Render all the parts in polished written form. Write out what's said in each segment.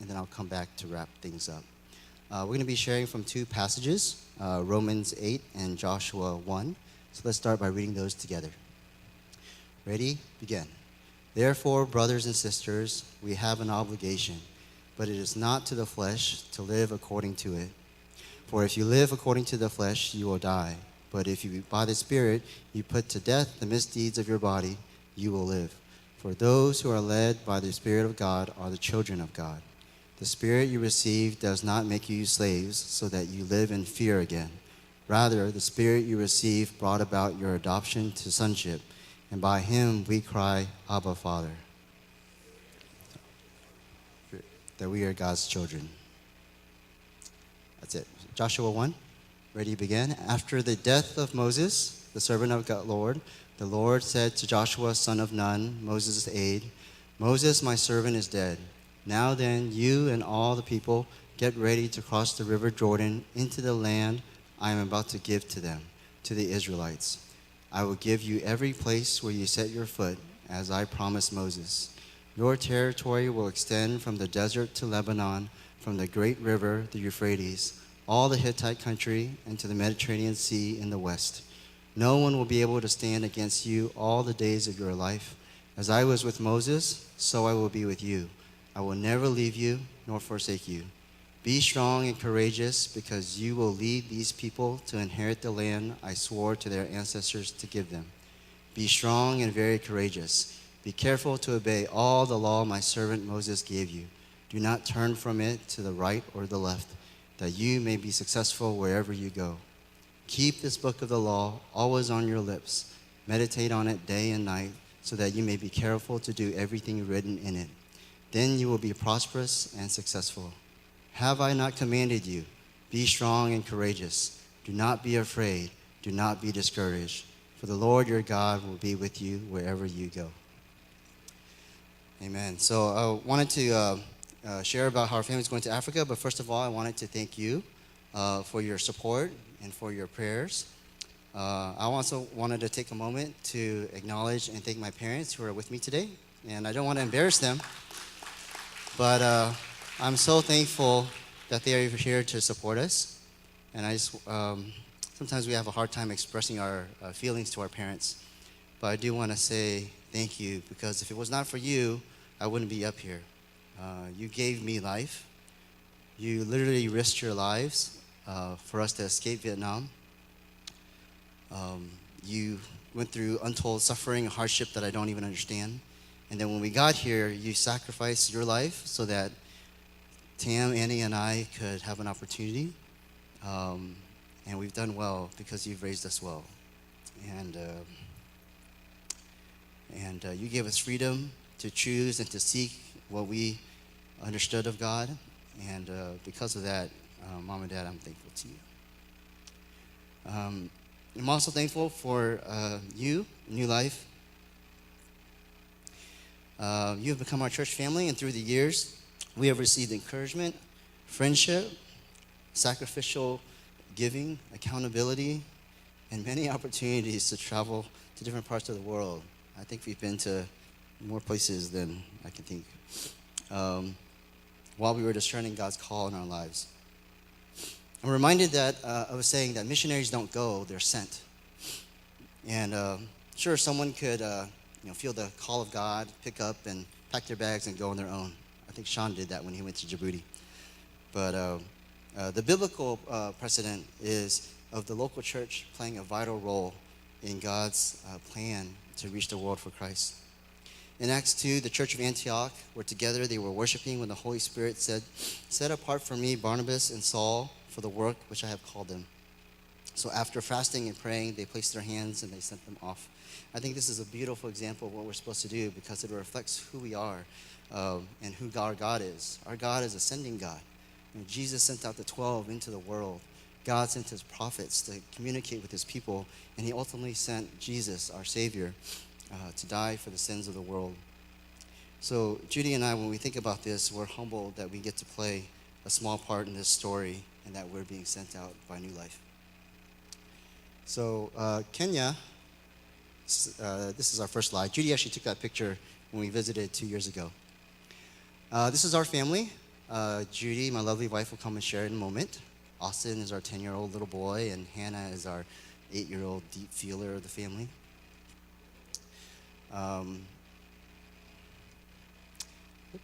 and then I'll come back to wrap things up. We're going to be sharing from two passages, Romans 8 and Joshua 1. So let's start by reading those together. Ready? Begin. Therefore, brothers and sisters, we have an obligation, but it is not to the flesh to live according to it. For if you live according to the flesh, you will die. But if you, by the Spirit, you put to death the misdeeds of your body, you will live. For those who are led by the Spirit of God are the children of God. The Spirit you received does not make you slaves so that you live in fear again. Rather, the Spirit you received brought about your adoption to sonship, and by him we cry, Abba, Father. That we are God's children. That's it. Joshua 1. Ready to begin? After the death of Moses, the servant of God, the Lord said to Joshua, son of Nun, Moses' aide, Moses, my servant, is dead. Now then, you and all the people get ready to cross the river Jordan into the land I am about to give to them, to the Israelites. I will give you every place where you set your foot, as I promised Moses. Your territory will extend from the desert to Lebanon, from the great river, the Euphrates, all the Hittite country, and to the Mediterranean Sea in the west. No one will be able to stand against you all the days of your life. As I was with Moses, so I will be with you. I will never leave you nor forsake you. Be strong and courageous, because you will lead these people to inherit the land I swore to their ancestors to give them. Be strong and very courageous. Be careful to obey all the law my servant Moses gave you. Do not turn from it to the right or the left, that you may be successful wherever you go. Keep this book of the law always on your lips. Meditate on it day and night, so that you may be careful to do everything written in it. Then you will be prosperous and successful. Have I not commanded you? Be strong and courageous. Do not be afraid. Do not be discouraged. For the Lord your God will be with you wherever you go. Amen. So I wanted to share about how our family is going to Africa, but first of all, I wanted to thank you for your support and for your prayers. I also wanted to take a moment to acknowledge and thank my parents who are with me today, and I don't want to embarrass them, but I'm so thankful that they are here to support us, and I just sometimes we have a hard time expressing our feelings to our parents, but I do want to say thank you, because if it was not for you, I wouldn't be up here. You gave me life. You literally risked your lives for us to escape Vietnam. You went through untold suffering and hardship that I don't even understand. And then when we got here, you sacrificed your life so that Tam, Annie, and I could have an opportunity. And we've done well because you've raised us well. And you gave us freedom to choose and to seek what we understood of God. And because of that, Mom and Dad, I'm thankful to you. I'm also thankful for you, New Life. You have become our church family, and through the years, we have received encouragement, friendship, sacrificial giving, accountability, and many opportunities to travel to different parts of the world. I think we've been to more places than I can think. While we were discerning God's call in our lives. I'm reminded that of a saying that missionaries don't go, they're sent. And sure, someone could feel the call of God, pick up and pack their bags and go on their own. I think Sean did that when he went to Djibouti. But the biblical precedent is of the local church playing a vital role in God's plan to reach the world for Christ. In Acts 2, the church of Antioch were together. They were worshiping when the Holy Spirit said, "Set apart for me Barnabas and Saul for the work which I have called them." So after fasting and praying, they placed their hands and they sent them off. I think this is a beautiful example of what we're supposed to do, because it reflects who we are and who our God is. Our God is a sending God. And Jesus sent out the 12 into the world. God sent his prophets to communicate with his people, and he ultimately sent Jesus, our Savior, to die for the sins of the world. So Judy and I, when we think about this, we're humbled that we get to play a small part in this story and that we're being sent out by New Life. So Kenya, this is our first slide. Judy actually took that picture when we visited 2 years ago. This is our family. Judy, my lovely wife, will come and share in a moment. Austin is our 10-year-old little boy, and Hannah is our 8-year-old deep feeler of the family.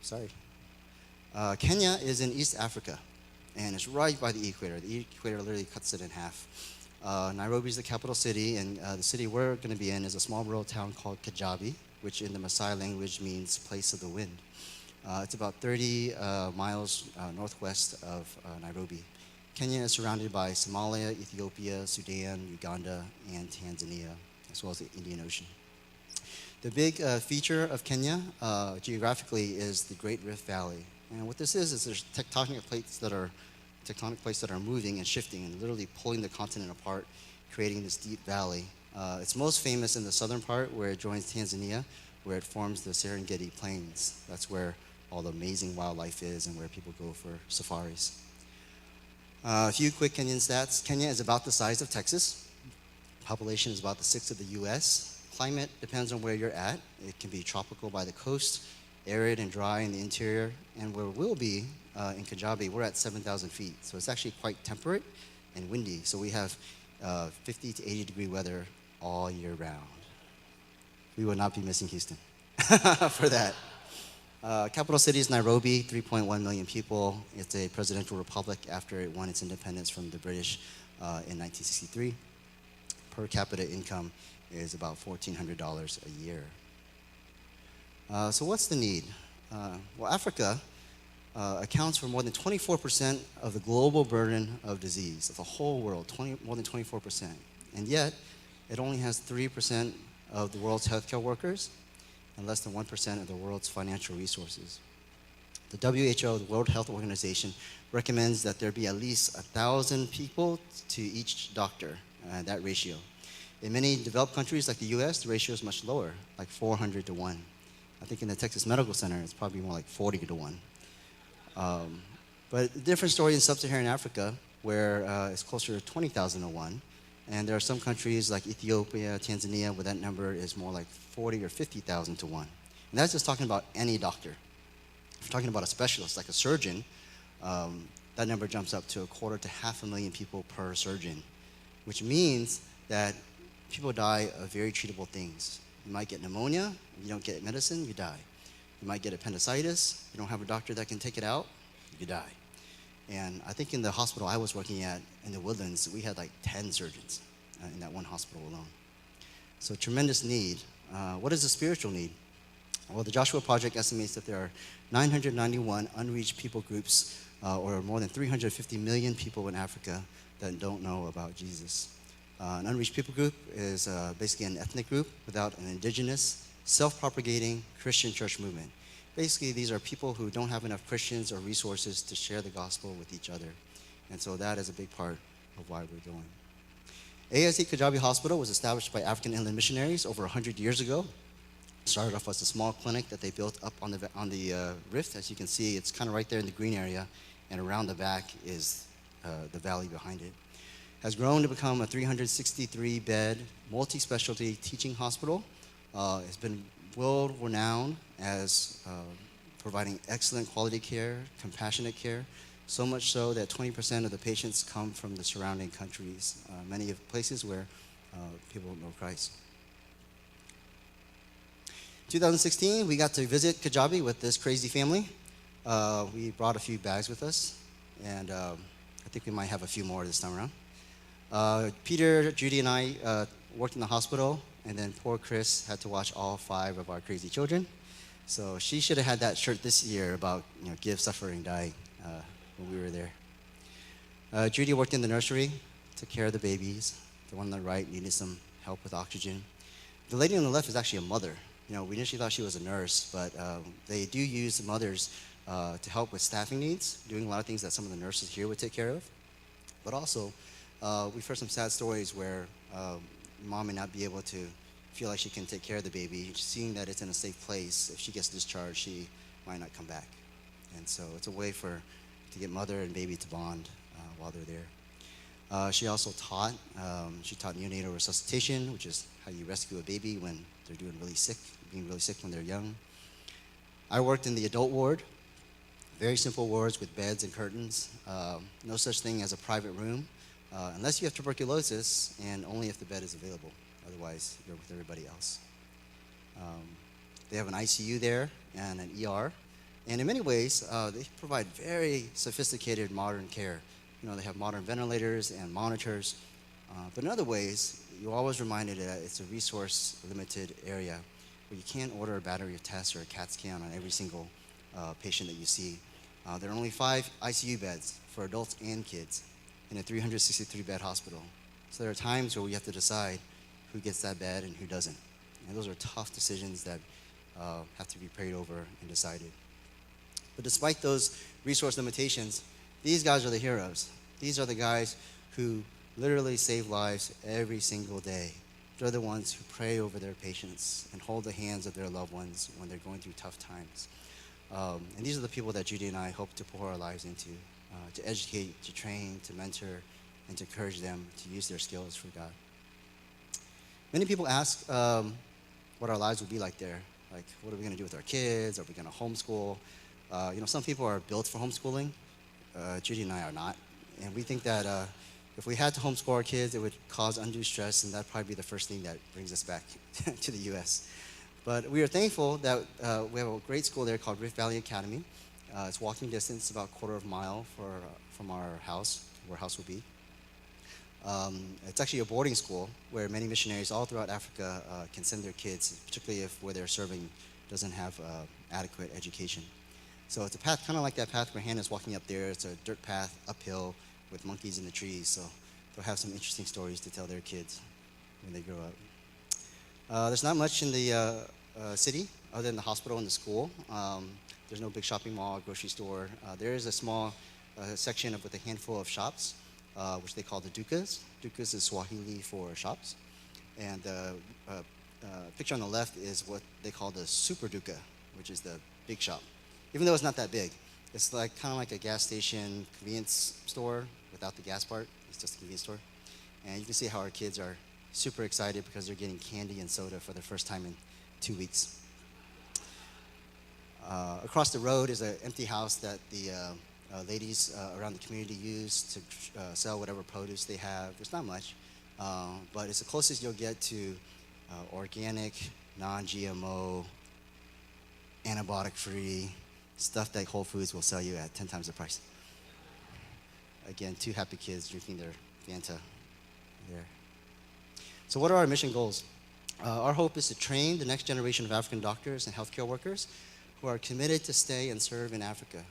Sorry. Kenya is in East Africa, and it's right by the equator. The equator literally cuts it in half. Nairobi is the capital city, and the city we're going to be in is a small rural town called Kajabi, which in the Maasai language means place of the wind. It's about 30 miles northwest of Nairobi. Kenya is surrounded by Somalia, Ethiopia, Sudan, Uganda, and Tanzania, as well as the Indian Ocean. The big feature of Kenya geographically is the Great Rift Valley. And what this is there's tectonic plates that are moving and shifting and literally pulling the continent apart, creating this deep valley. It's most famous in the southern part where it joins Tanzania, where it forms the Serengeti Plains. That's where all the amazing wildlife is and where people go for safaris. A few quick Kenyan stats. Kenya is about the size of Texas. Population is about the sixth of the US. Climate depends on where you're at. It can be tropical by the coast, arid and dry in the interior, and where we'll be in Kajabi, we're at 7,000 feet. So it's actually quite temperate and windy. So we have 50 to 80 degree weather all year round. We will not be missing Houston for that. Capital city is Nairobi, 3.1 million people. It's a presidential republic after it won its independence from the British in 1963. Per capita income is about $1,400 a year. So what's the need? Well, Africa accounts for more than 24% of the global burden of disease of the whole world, more than 24%. And yet, it only has 3% of the world's healthcare workers and less than 1% of the world's financial resources. The WHO, the World Health Organization, recommends that there be at least 1,000 people to each doctor, that ratio. In many developed countries like the US, the ratio is much lower, like 400 to 1. I think in the Texas Medical Center, it's probably more like 40 to 1. But a different story in sub-Saharan Africa, where it's closer to 20,000 to 1. And there are some countries like Ethiopia, Tanzania, where that number is more like 40 or 50,000 to 1. And that's just talking about any doctor. If you're talking about a specialist, like a surgeon, that number jumps up to 250,000 to 500,000 people per surgeon, which means that people die of very treatable things. You might get pneumonia, you don't get medicine, you die. You might get appendicitis, you don't have a doctor that can take it out, you die. And I think in the hospital I was working at in the Woodlands, we had like 10 surgeons in that one hospital alone. So tremendous need. What is the spiritual need? Well, the Joshua Project estimates that there are 991 unreached people groups, or more than 350 million people in Africa that don't know about Jesus. An unreached people group is basically an ethnic group without an indigenous, self-propagating Christian church movement. Basically, these are people who don't have enough Christians or resources to share the gospel with each other. And so that is a big part of why we're going. AIC Kajabi Hospital was established by African inland missionaries over 100 years ago. It started off as a small clinic that they built up on the rift. As you can see, it's kind of right there in the green area, and around the back is the valley behind it. Has grown to become a 363-bed, multi-specialty teaching hospital. It's been world-renowned as providing excellent quality care, compassionate care, so much so that 20% of the patients come from the surrounding countries, many of places where people don't know Christ. 2016, we got to visit Kajabi with this crazy family. We brought a few bags with us, and I think we might have a few more this time around. Peter, Judy, and I worked in the hospital, and then poor Chris had to watch all 5 of our crazy children. So she should have had that shirt this year about give, suffer, and die when we were there. Judy worked in the nursery, took care of the babies. The one on the right needed some help with oxygen. The lady on the left is actually a mother. We initially thought she was a nurse, but they do use the mothers to help with staffing needs, doing a lot of things that some of the nurses here would take care of. But also, we've heard some sad stories where mom may not be able to feel like she can take care of the baby, seeing that it's in a safe place. If she gets discharged, she might not come back. And so it's a way to get mother and baby to bond while they're there. She also taught neonatal resuscitation, which is how you rescue a baby when they're being really sick when they're young. I worked in the adult ward. Very simple wards with beds and curtains. No such thing as a private room, unless you have tuberculosis, and only if the bed is available. Otherwise, you're with everybody else. Um, they have an ICU there and an ER. And in many ways, they provide very sophisticated modern care. They have modern ventilators and monitors. But in other ways, you're always reminded that it's a resource-limited area where you can't order a battery of tests or a CAT scan on every single patient that you see. There are only 5 ICU beds for adults and kids in a 363-bed hospital. So there are times where we have to decide who gets that bed and who doesn't. And those are tough decisions that have to be prayed over and decided. But despite those resource limitations, these guys are the heroes. These are the guys who literally save lives every single day. They're the ones who pray over their patients and hold the hands of their loved ones when they're going through tough times. And these are the people that Judy and I hope to pour our lives into, to educate, to train, to mentor, and to encourage them to use their skills for God. Many people ask what our lives will be like there. Like, what are we going to do with our kids? Are we going to homeschool? Some people are built for homeschooling. Judy and I are not. And we think that if we had to homeschool our kids, it would cause undue stress, and that'd probably be the first thing that brings us back to the U.S. But we are thankful that we have a great school there called Rift Valley Academy. It's walking distance, about a quarter of a mile from our house, where our house will be. It's actually a boarding school where many missionaries all throughout Africa can send their kids, particularly if where they're serving doesn't have adequate education. So it's a path, kind of like that path where Hannah's walking up there. It's a dirt path uphill with monkeys in the trees. So they'll have some interesting stories to tell their kids when they grow up. There's not much in the city other than the hospital and the school. There's no big shopping mall or grocery store. There is a small section with a handful of shops, which they call the dukas. Dukas is Swahili for shops. And the picture on the left is what they call the super duka, which is the big shop. Even though it's not that big, it's like kind of like a gas station convenience store without the gas part. It's just a convenience store. And you can see how our kids are super excited because they're getting candy and soda for the first time in 2 weeks. Across the road is an empty house that the ladies around the community use to sell whatever produce they have. There's not much, but it's the closest you'll get to organic, non-GMO, antibiotic-free stuff that Whole Foods will sell you at 10 times the price. Again, 2 happy kids drinking their Fanta there. So what are our mission goals? Our hope is to train the next generation of African doctors and healthcare workers who are committed to stay and serve in Africa.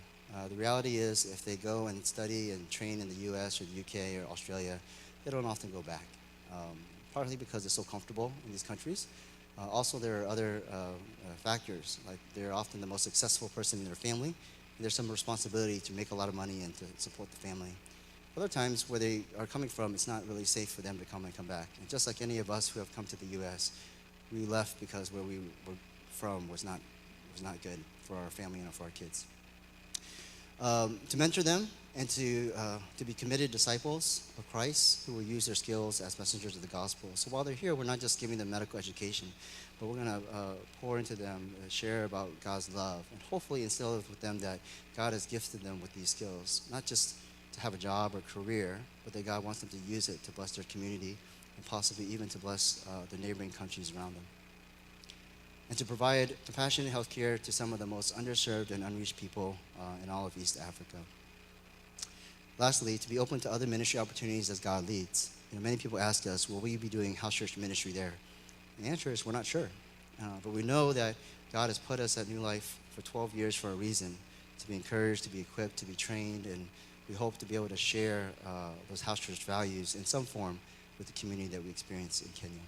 The reality is, if they go and study and train in the US or the UK or Australia, they don't often go back, partly because they're so comfortable in these countries. Also, there are other factors, like they're often the most successful person in their family, and there's some responsibility to make a lot of money and to support the family. Other times, where they are coming from, it's not really safe for them to come back. And just like any of us who have come to the U.S., we left because where we were from was not good for our family and for our kids. To mentor them and to be committed disciples of Christ who will use their skills as messengers of the gospel. So while they're here, we're not just giving them medical education, but we're going to pour into them, share about God's love, and hopefully instill with them that God has gifted them with these skills, not just to have a job or career, but that God wants them to use it to bless their community and possibly even to bless the neighboring countries around them. And to provide compassionate health care to some of the most underserved and unreached people in all of East Africa. Lastly, to be open to other ministry opportunities as God leads. Many people ask us, will we be doing house church ministry there? And the answer is, we're not sure. But we know that God has put us at New Life for 12 years for a reason, to be encouraged, to be equipped, to be trained, and we hope to be able to share those house church values in some form with the community that we experience in Kenya.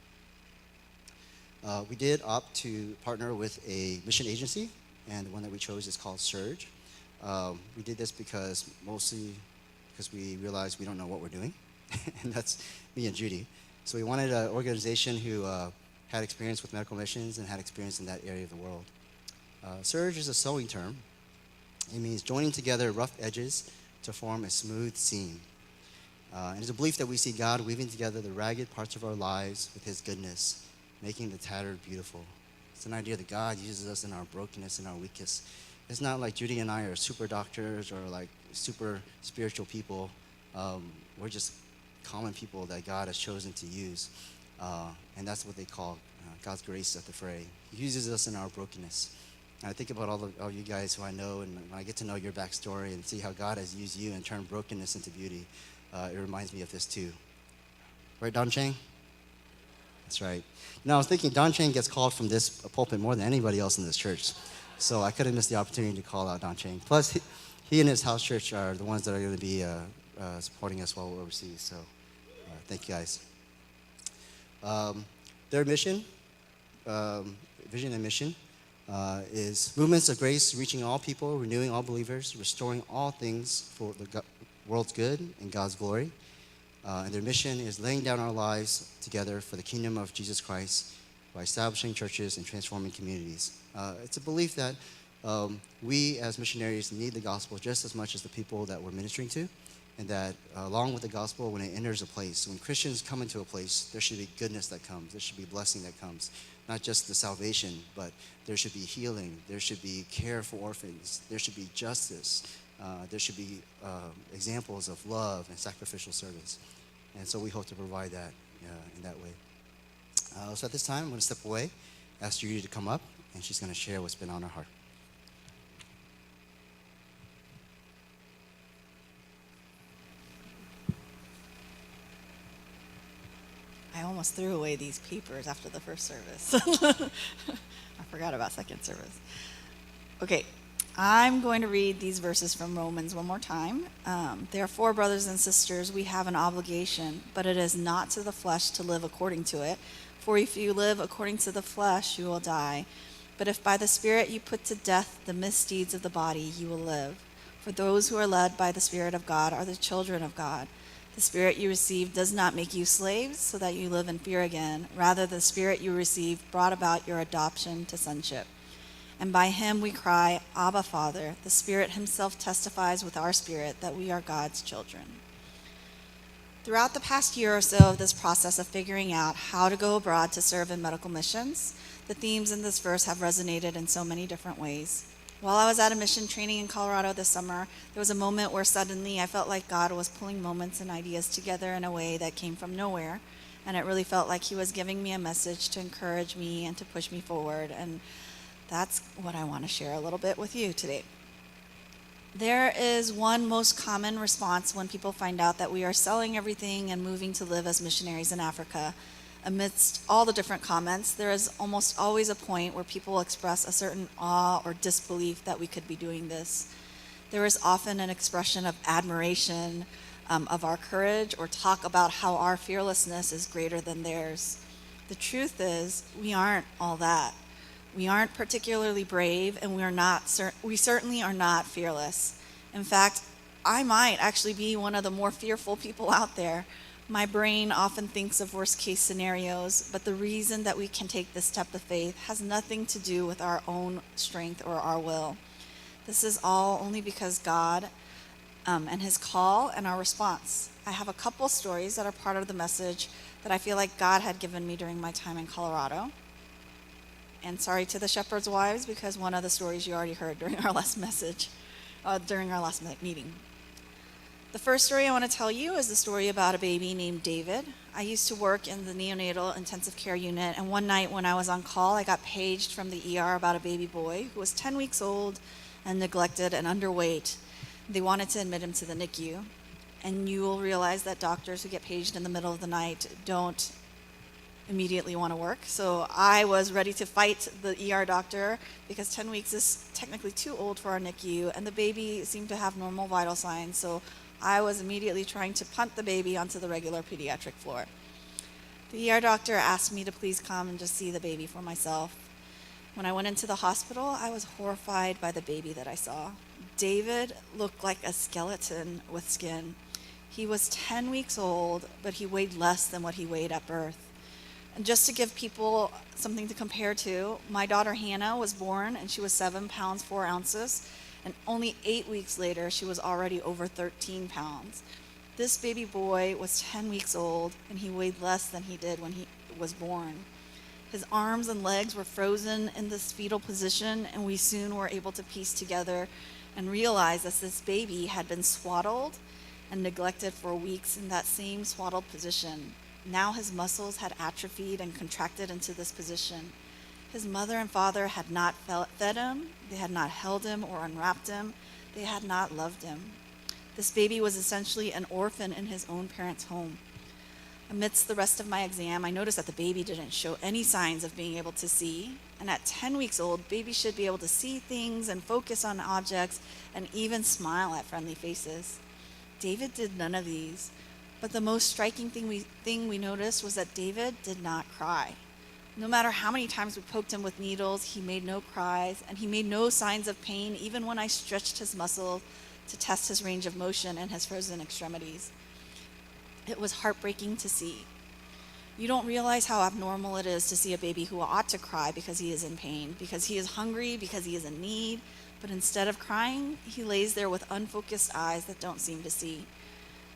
We did opt to partner with a mission agency, and the one that we chose is called Surge. We did this mostly because we realized we don't know what we're doing, and that's me and Judy. So we wanted an organization who had experience with medical missions and had experience in that area of the world. Surge is a sewing term. It means joining together rough edges to form a smooth seam. And it's a belief that we see God weaving together the ragged parts of our lives with his goodness, making the tattered beautiful. It's an idea that God uses us in our brokenness and our weakness it's not like Judy and I are super doctors or like super spiritual people. We're just common people that God has chosen to use. And that's what they call God's grace at the fray. He uses us in our brokenness. And I think about all you guys who I know, and when I get to know your backstory and see how God has used you and turned brokenness into beauty, it reminds me of this too. Right, Don Chang? That's right. I was thinking Don Chang gets called from this pulpit more than anybody else in this church. So I couldn't miss the opportunity to call out Don Chang. Plus, he and his house church are the ones that are going to be supporting us while we're overseas. So thank you guys. Their mission, vision and mission, is movements of grace reaching all people, renewing all believers, restoring all things for the world's good and God's glory. And their mission is laying down our lives together for the kingdom of Jesus Christ by establishing churches and transforming communities. It's a belief that we as missionaries need the gospel just as much as the people that we're ministering to, and that along with the gospel, when it enters a place, when Christians come into a place, there should be goodness that comes, there should be blessing that comes. Not just the salvation, but there should be healing, there should be care for orphans, there should be justice, there should be examples of love and sacrificial service. And so we hope to provide that in that way. So at this time, I'm going to step away, ask Judy to come up, and she's going to share what's been on her heart. I almost threw away these papers after the first service. I forgot about second service. Okay, I'm going to read these verses from Romans one more time. Therefore, brothers and sisters, we have an obligation, but it is not to the flesh to live according to it. For if you live according to the flesh, you will die. But if by the Spirit you put to death the misdeeds of the body, you will live. For those who are led by the Spirit of God are the children of God. The Spirit you received does not make you slaves so that you live in fear again. Rather, the Spirit you received brought about your adoption to sonship. And by him we cry, Abba, Father. The Spirit himself testifies with our spirit that we are God's children. Throughout the past year or so of this process of figuring out how to go abroad to serve in medical missions, the themes in this verse have resonated in so many different ways. While I was at a mission training in Colorado this summer, there was a moment where suddenly I felt like God was pulling moments and ideas together in a way that came from nowhere, and it really felt like he was giving me a message to encourage me and to push me forward, and that's what I want to share a little bit with you today. There is one most common response when people find out that we are selling everything and moving to live as missionaries in Africa. Amidst all the different comments, there is almost always a point where people express a certain awe or disbelief that we could be doing this. There is often an expression of admiration of our courage, or talk about how our fearlessness is greater than theirs. The truth is, we aren't all that. We aren't particularly brave, and we certainly are not fearless. In fact, I might actually be one of the more fearful people out there. My brain often thinks of worst-case scenarios, but the reason that we can take this step of faith has nothing to do with our own strength or our will. This is all only because God and his call and our response. I have a couple stories that are part of the message that I feel like God had given me during my time in Colorado. And sorry to the shepherds' wives, because one of the stories you already heard during our last meeting. The first story I want to tell you is the story about a baby named David. I used to work in the neonatal intensive care unit, and one night when I was on call, I got paged from the ER about a baby boy who was 10 weeks old and neglected and underweight. They wanted to admit him to the NICU. And you will realize that doctors who get paged in the middle of the night don't immediately want to work. So I was ready to fight the ER doctor because 10 weeks is technically too old for our NICU, and the baby seemed to have normal vital signs. So I was immediately trying to punt the baby onto the regular pediatric floor. The ER doctor asked me to please come and just see the baby for myself. When I went into the hospital, I was horrified by the baby that I saw. David looked like a skeleton with skin. He was 10 weeks old, but he weighed less than what he weighed at birth. And just to give people something to compare to, my daughter Hannah was born and she was 7 pounds 4 ounces, and only 8 weeks later she was already over 13 pounds. This baby boy was 10 weeks old and he weighed less than he did when he was born. His arms and legs were frozen in this fetal position, and we soon were able to piece together and realize that this baby had been swaddled and neglected for weeks in that same swaddled position. Now his muscles had atrophied and contracted into this position. His mother and father had not fed him, they had not held him or unwrapped him, they had not loved him. This baby was essentially an orphan in his own parents' home. Amidst the rest of my exam, I noticed that the baby didn't show any signs of being able to see. And at 10 weeks old, babies should be able to see things and focus on objects and even smile at friendly faces. David did none of these. But the most striking thing we noticed was that David did not cry. No matter how many times we poked him with needles, he made no cries, and he made no signs of pain, even when I stretched his muscles to test his range of motion and his frozen extremities. It was heartbreaking to see. You don't realize how abnormal it is to see a baby who ought to cry because he is in pain, because he is hungry, because he is in need, but instead of crying, he lays there with unfocused eyes that don't seem to see.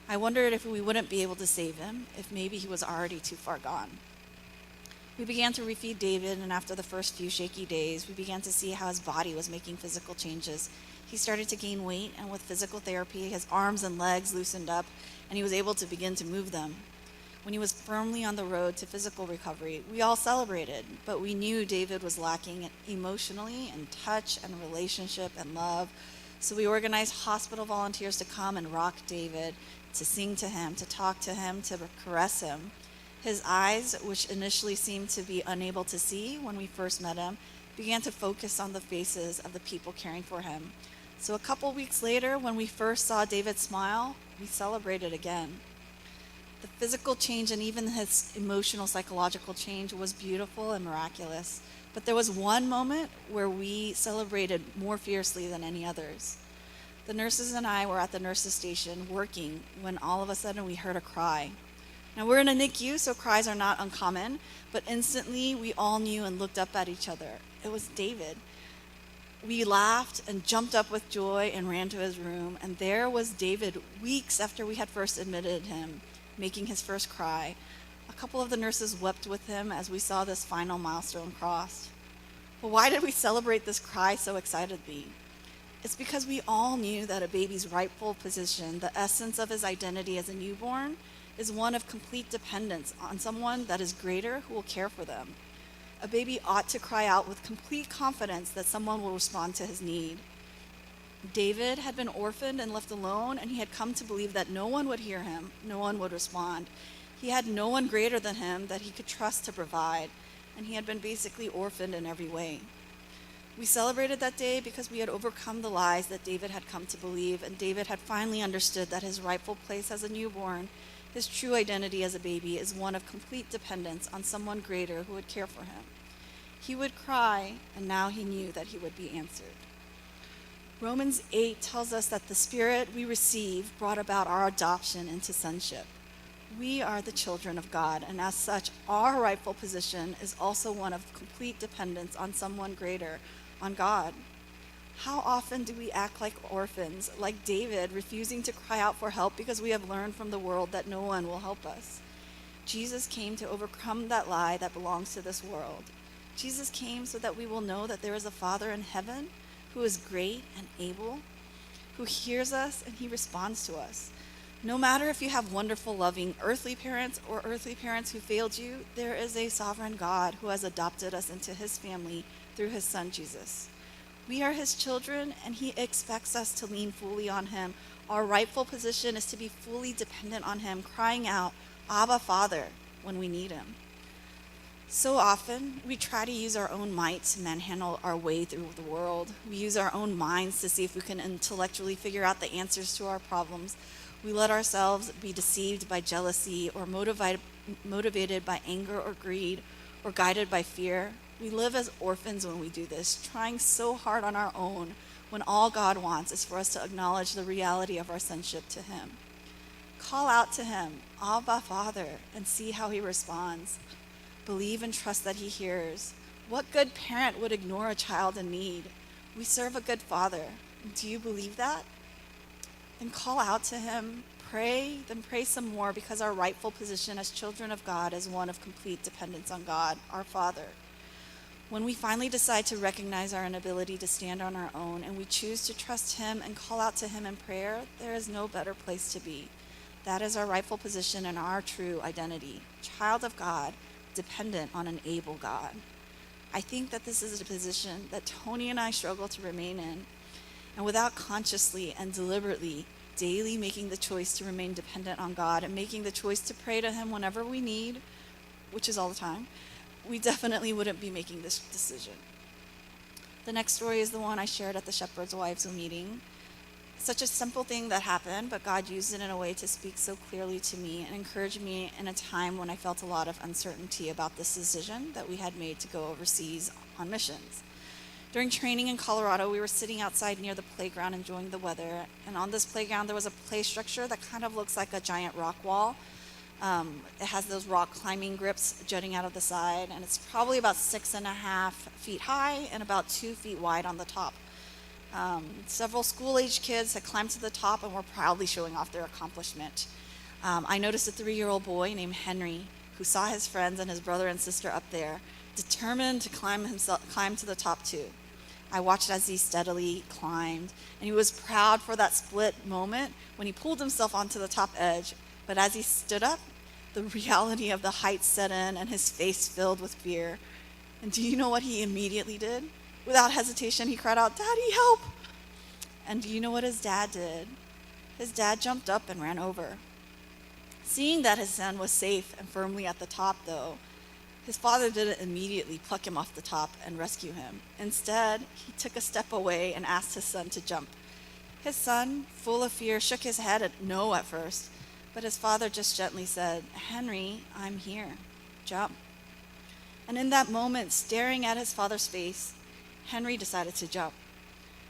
I wondered if we wouldn't be able to save him, if maybe he was already too far gone. We began to refeed David, and after the first few shaky days, we began to see how his body was making physical changes. He started to gain weight, and with physical therapy, his arms and legs loosened up, and he was able to begin to move them. When he was firmly on the road to physical recovery, we all celebrated, but we knew David was lacking emotionally in touch and relationship and love. So we organized hospital volunteers to come and rock David, to sing to him, to talk to him, to caress him. His eyes, which initially seemed to be unable to see when we first met him, began to focus on the faces of the people caring for him. So a couple weeks later, when we first saw David smile, we celebrated again. The physical change and even his emotional, psychological change was beautiful and miraculous. But there was one moment where we celebrated more fiercely than any others. The nurses and I were at the nurses' station working when all of a sudden we heard a cry. Now we're in a NICU, so cries are not uncommon, but instantly we all knew and looked up at each other. It was David. We laughed and jumped up with joy and ran to his room, and there was David weeks after we had first admitted him, making his first cry. A couple of the nurses wept with him as we saw this final milestone crossed. But why did we celebrate this cry so excitedly? It's because we all knew that a baby's rightful position, the essence of his identity as a newborn, is one of complete dependence on someone that is greater who will care for them. A baby ought to cry out with complete confidence that someone will respond to his need. David had been orphaned and left alone, and he had come to believe that no one would hear him, no one would respond. He had no one greater than him that he could trust to provide, and he had been basically orphaned in every way. We celebrated that day because we had overcome the lies that David had come to believe, and David had finally understood that his rightful place as a newborn, his true identity as a baby, is one of complete dependence on someone greater who would care for him. He would cry, and now he knew that he would be answered. Romans 8 tells us that the Spirit we receive brought about our adoption into sonship. We are the children of God, and as such, our rightful position is also one of complete dependence on someone greater, on God. How often do we act like orphans, like David, refusing to cry out for help because we have learned from the world that no one will help us? Jesus came to overcome that lie that belongs to this world. Jesus came so that we will know that there is a Father in heaven who is great and able, who hears us and he responds to us. No matter if you have wonderful, loving earthly parents or earthly parents who failed you, there is a sovereign God who has adopted us into his family through his Son, Jesus. We are his children, and he expects us to lean fully on him. Our rightful position is to be fully dependent on him, crying out, Abba, Father, when we need him. So often, we try to use our own might to manhandle our way through the world. We use our own minds to see if we can intellectually figure out the answers to our problems. We let ourselves be deceived by jealousy or motivated by anger or greed or guided by fear. We live as orphans when we do this, trying so hard on our own when all God wants is for us to acknowledge the reality of our sonship to him. Call out to him, Abba, Father, and see how he responds. Believe and trust that he hears. What good parent would ignore a child in need? We serve a good Father. Do you believe that? Then call out to him, pray, then pray some more, because our rightful position as children of God is one of complete dependence on God, our Father. When we finally decide to recognize our inability to stand on our own and we choose to trust Him and call out to Him in prayer, there is no better place to be. That is our rightful position and our true identity. Child of God, dependent on an able God. I think that this is a position that Tony and I struggle to remain in. And without consciously and deliberately daily making the choice to remain dependent on God and making the choice to pray to Him whenever we need, which is all the time, we definitely wouldn't be making this decision. The next story is the one I shared at the Shepherd's Wives meeting. Such a simple thing that happened, but God used it in a way to speak so clearly to me and encourage me in a time when I felt a lot of uncertainty about this decision that we had made to go overseas on missions. During training in Colorado, we were sitting outside near the playground enjoying the weather, and on this playground there was a play structure that kind of looks like a giant rock wall. It has those rock climbing grips jutting out of the side, and it's probably about 6.5 feet high and about 2 feet wide on the top. Several school-aged kids had climbed to the top and were proudly showing off their accomplishment. I noticed a 3-year-old boy named Henry who saw his friends and his brother and sister up there, determined to climb to the top too. I watched as he steadily climbed, and he was proud for that split moment when he pulled himself onto the top edge. But as he stood up, the reality of the heights set in and his face filled with fear. And do you know what he immediately did? Without hesitation, he cried out, "Daddy, help!" And do you know what his dad did? His dad jumped up and ran over. Seeing that his son was safe and firmly at the top, though, his father didn't immediately pluck him off the top and rescue him. Instead, he took a step away and asked his son to jump. His son, full of fear, shook his head at no at first, but his father just gently said, "Henry, I'm here. Jump." And in that moment, staring at his father's face, Henry decided to jump.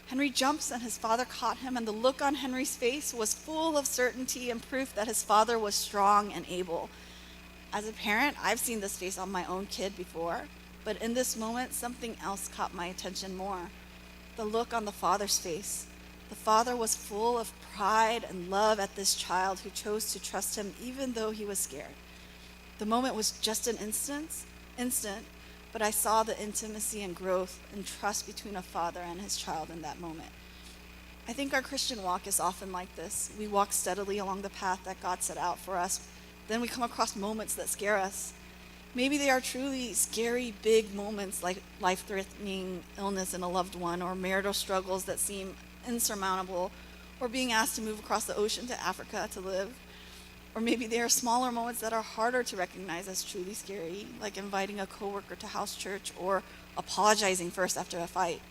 Henry jumps, and his father caught him, and the look on Henry's face was full of certainty and proof that his father was strong and able. As a parent, I've seen this face on my own kid before, but in this moment, something else caught my attention more. The look on the father's face. The father was full of pride and love at this child who chose to trust him even though he was scared. The moment was just an instant, but I saw the intimacy and growth and trust between a father and his child in that moment. I think our Christian walk is often like this. We walk steadily along the path that God set out for us. Then we come across moments that scare us. Maybe they are truly scary, big moments like life-threatening illness in a loved one, or marital struggles that seem insurmountable, or being asked to move across the ocean to Africa to live. Or maybe they are smaller moments that are harder to recognize as truly scary, like inviting a coworker to house church or apologizing first after a fight.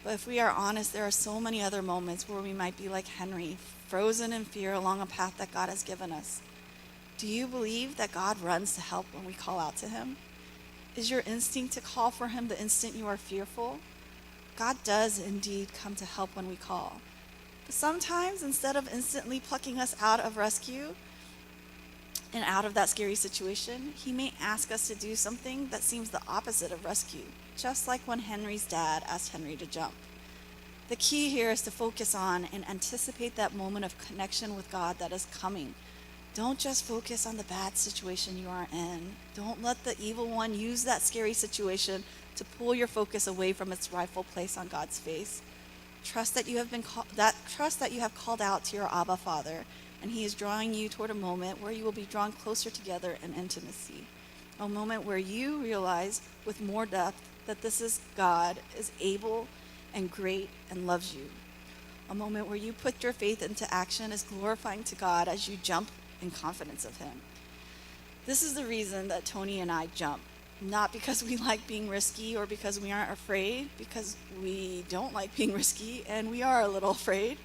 But if we are honest, there are so many other moments where we might be like Henry, frozen in fear along a path that God has given us. Do you believe that God runs to help when we call out to Him? Is your instinct to call for Him the instant you are fearful? God does indeed come to help when we call. But sometimes, instead of instantly plucking us out of rescue and out of that scary situation, He may ask us to do something that seems the opposite of rescue, just like when Henry's dad asked Henry to jump. The key here is to focus on and anticipate that moment of connection with God that is coming. Don't just focus on the bad situation you are in. Don't let the evil one use that scary situation to pull your focus away from its rightful place on God's face. Trust that you have called out to your Abba Father, and He is drawing you toward a moment where you will be drawn closer together in intimacy. A moment where you realize with more depth that this is God, is able and great and loves you. A moment where you put your faith into action is glorifying to God as you jump in confidence of Him. This is the reason that Tony and I jump. Not because we like being risky or because we aren't afraid, because we don't like being risky and we are a little afraid,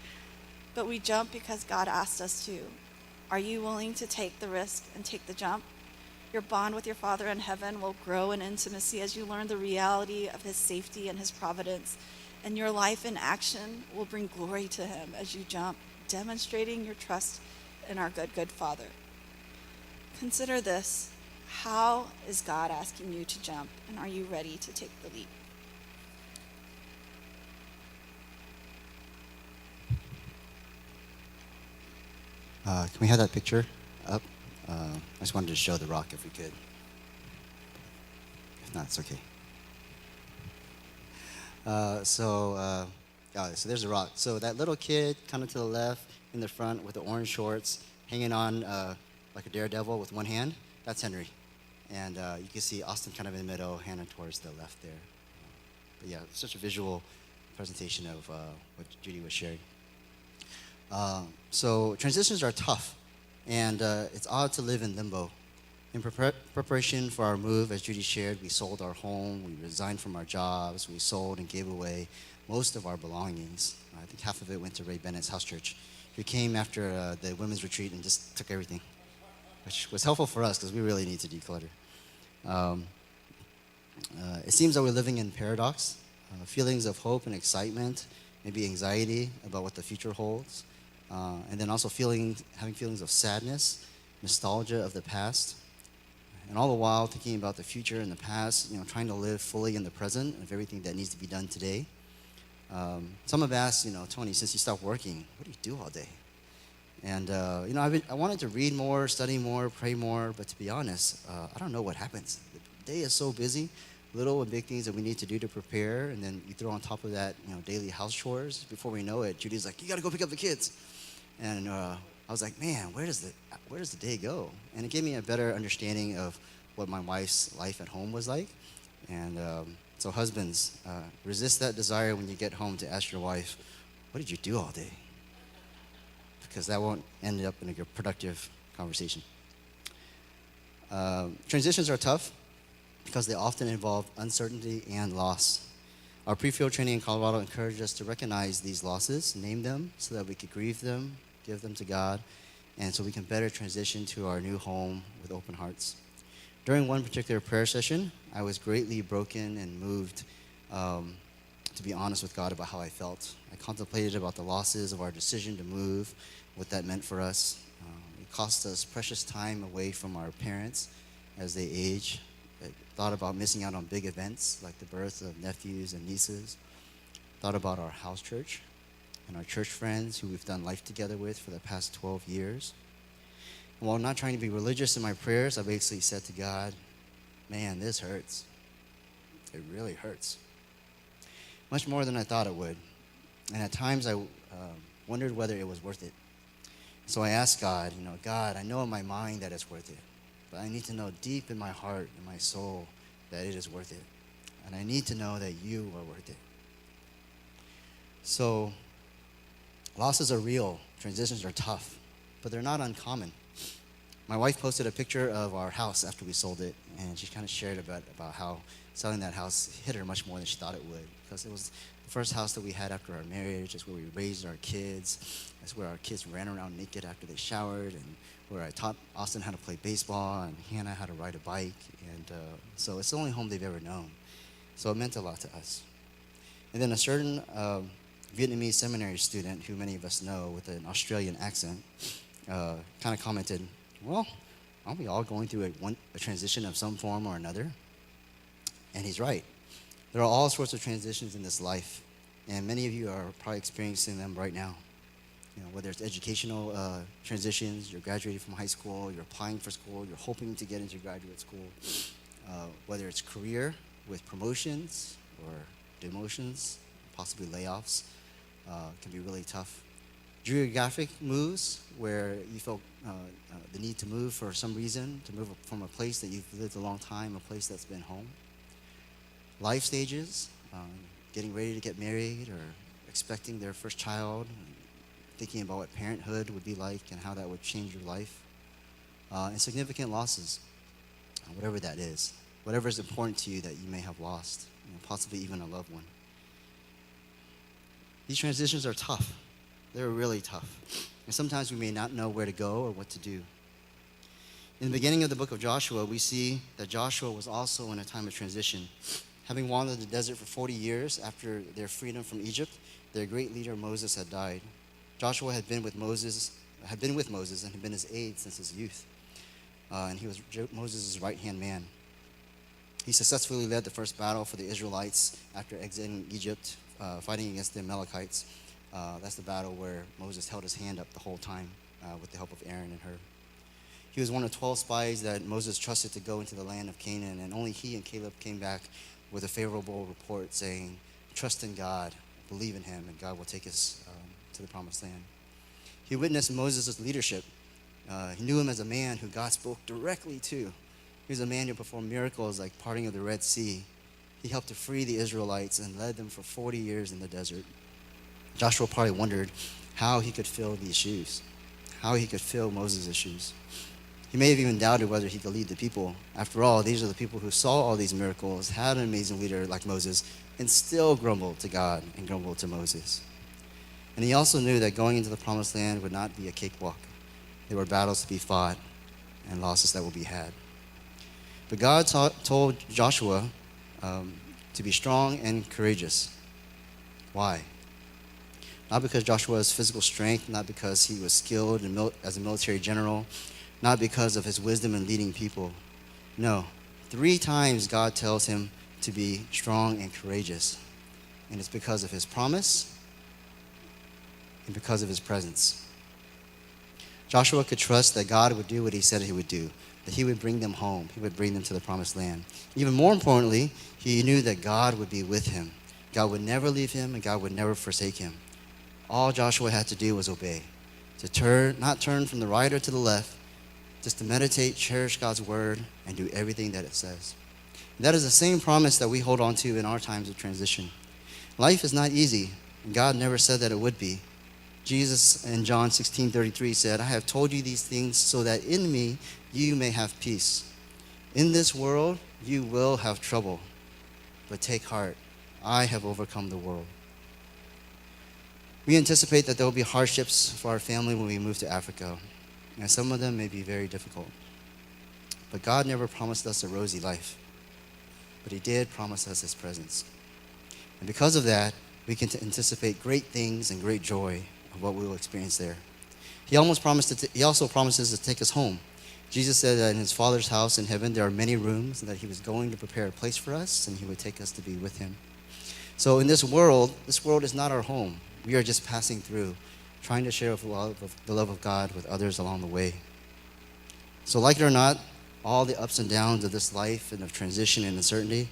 but we jump because God asked us to. Are you willing to take the risk and take the jump? Your bond with your Father in heaven will grow in intimacy as you learn the reality of His safety and His providence, and your life in action will bring glory to Him as you jump, demonstrating your trust in our good Father. Consider this. How is God asking you to jump, and are you ready to take the leap? Can we have that picture up? I just wanted to show the rock if we could. If not, it's okay. So there's a rock. So that little kid kind of to the left in the front with the orange shorts hanging on like a daredevil with one hand, that's Henry. And you can see Austin kind of in the middle, Hannah towards the left there. But yeah, such a visual presentation of what Judy was sharing. So transitions are tough, and it's odd to live in limbo. In preparation for our move, as Judy shared, we sold our home, we resigned from our jobs, we sold and gave away most of our belongings. I think half of it went to Ray Bennett's house church, who came after the women's retreat and just took everything, which was helpful for us because we really need to declutter. It seems that we're living in paradox, feelings of hope and excitement, maybe anxiety about what the future holds, and then also having feelings of sadness, nostalgia of the past, and all the while thinking about the future and the past, trying to live fully in the present of everything that needs to be done today. Some have asked, Tony, since you stopped working, what do you do all day? And, I wanted to read more, study more, pray more, but to be honest, I don't know what happens. The day is so busy, little and big things that we need to do to prepare, and then you throw on top of that, daily house chores. Before we know it, Judy's like, you got to go pick up the kids. And I was like, man, where does the day go? And it gave me a better understanding of what my wife's life at home was like. And so husbands, resist that desire when you get home to ask your wife, what did you do all day? Because that won't end up in a productive conversation. Transitions are tough because they often involve uncertainty and loss. Our pre-field training in Colorado encouraged us to recognize these losses, name them so that we could grieve them, give them to God, and so we can better transition to our new home with open hearts. During one particular prayer session, I was greatly broken and moved to be honest with God about how I felt. I contemplated about the losses of our decision to move, what that meant for us. It cost us precious time away from our parents as they age. I thought about missing out on big events like the birth of nephews and nieces. Thought about our house church and our church friends who we've done life together with for the past 12 years. And while not trying to be religious in my prayers, I basically said to God, man, this hurts. It really hurts. Much more than I thought it would. And at times I wondered whether it was worth it. So I asked God, God, I know in my mind that it's worth it, but I need to know deep in my heart and my soul that it is worth it. And I need to know that you are worth it. So losses are real, transitions are tough, but they're not uncommon. My wife posted a picture of our house after we sold it, and she kind of shared about how selling that house hit her much more than she thought it would, because it was the first house that we had after our marriage. It's where we raised our kids. It's where our kids ran around naked after they showered, and where I taught Austin how to play baseball and Hannah how to ride a bike. And so it's the only home they've ever known. So it meant a lot to us. And then a certain Vietnamese seminary student, who many of us know with an Australian accent, kind of commented, well, aren't we all going through a transition of some form or another? And he's right. There are all sorts of transitions in this life, and many of you are probably experiencing them right now. Whether it's educational transitions, you're graduating from high school, you're applying for school, you're hoping to get into graduate school, whether it's career with promotions or demotions, possibly layoffs, can be really tough. Geographic moves, where you felt the need to move for some reason, to move from a place that you've lived a long time, a place that's been home. Life stages, getting ready to get married or expecting their first child, thinking about what parenthood would be like and how that would change your life. And significant losses, whatever that is, whatever is important to you that you may have lost, possibly even a loved one. These transitions are tough. They're really tough. And sometimes we may not know where to go or what to do. In the beginning of the book of Joshua, we see that Joshua was also in a time of transition. Having wandered the desert for 40 years after their freedom from Egypt, their great leader Moses had died. Joshua had been with Moses and had been his aide since his youth. And he was Moses' right-hand man. He successfully led the first battle for the Israelites after exiting Egypt, fighting against the Amalekites. That's the battle where Moses held his hand up the whole time. with the help of Aaron and Hur. He was one of 12 spies that Moses trusted to go into the land of Canaan, and only he and Caleb came back with a favorable report saying, trust in God, believe in him, and God will take us to the promised land. He witnessed Moses' leadership. He knew him as a man who God spoke directly to. He was a man who performed miracles like parting of the Red Sea. He helped to free the Israelites and led them for 40 years in the desert. Joshua probably wondered how he could fill these shoes, how he could fill Moses' shoes. He may have even doubted whether he could lead the people. After all, these are the people who saw all these miracles, had an amazing leader like Moses, and still grumbled to God and grumbled to Moses. And he also knew that going into the promised land would not be a cakewalk. There were battles to be fought and losses that will be had. But God told Joshua to be strong and courageous. Why? Not because Joshua's physical strength, not because he was skilled as a military general, not because of his wisdom in leading people. No, 3 times God tells him to be strong and courageous. And it's because of his promise and because of his presence. Joshua could trust that God would do what he said he would do, that he would bring them home, he would bring them to the promised land. Even more importantly, he knew that God would be with him. God would never leave him, and God would never forsake him. All Joshua had to do was obey, not turn from the right or to the left, just to meditate, cherish God's word, and do everything that it says. And that is the same promise that we hold on to in our times of transition. Life is not easy, and God never said that it would be. Jesus in John 16:33 said, I have told you these things so that in me you may have peace. In this world you will have trouble, but take heart, I have overcome the world. We anticipate that there will be hardships for our family when we move to Africa, and some of them may be very difficult. But God never promised us a rosy life, but he did promise us his presence. And because of that, we can anticipate great things and great joy of what we will experience there. He also promises to take us home. Jesus said that in his Father's house in heaven there are many rooms, and that he was going to prepare a place for us, and he would take us to be with him. So in this world is not our home. We are just passing through, trying to share the love of God with others along the way. So like it or not, all the ups and downs of this life and of transition and uncertainty,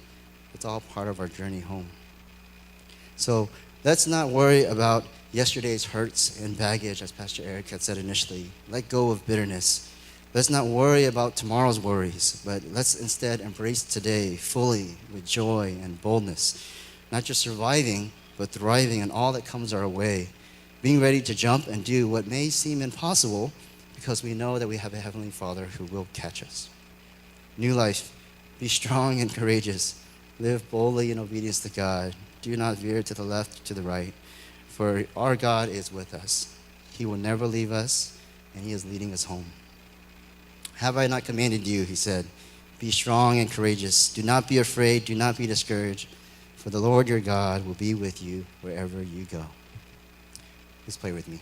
it's all part of our journey home. So let's not worry about yesterday's hurts and baggage, as Pastor Eric had said initially. Let go of bitterness. Let's not worry about tomorrow's worries, but let's instead embrace today fully with joy and boldness. Not just surviving, but thriving in all that comes our way. Being ready to jump and do what may seem impossible because we know that we have a Heavenly Father who will catch us. New life. Be strong and courageous. Live boldly in obedience to God. Do not veer to the left or to the right, for our God is with us. He will never leave us, and he is leading us home. Have I not commanded you, he said, be strong and courageous. Do not be afraid. Do not be discouraged, for the Lord your God will be with you wherever you go. Please pray with me.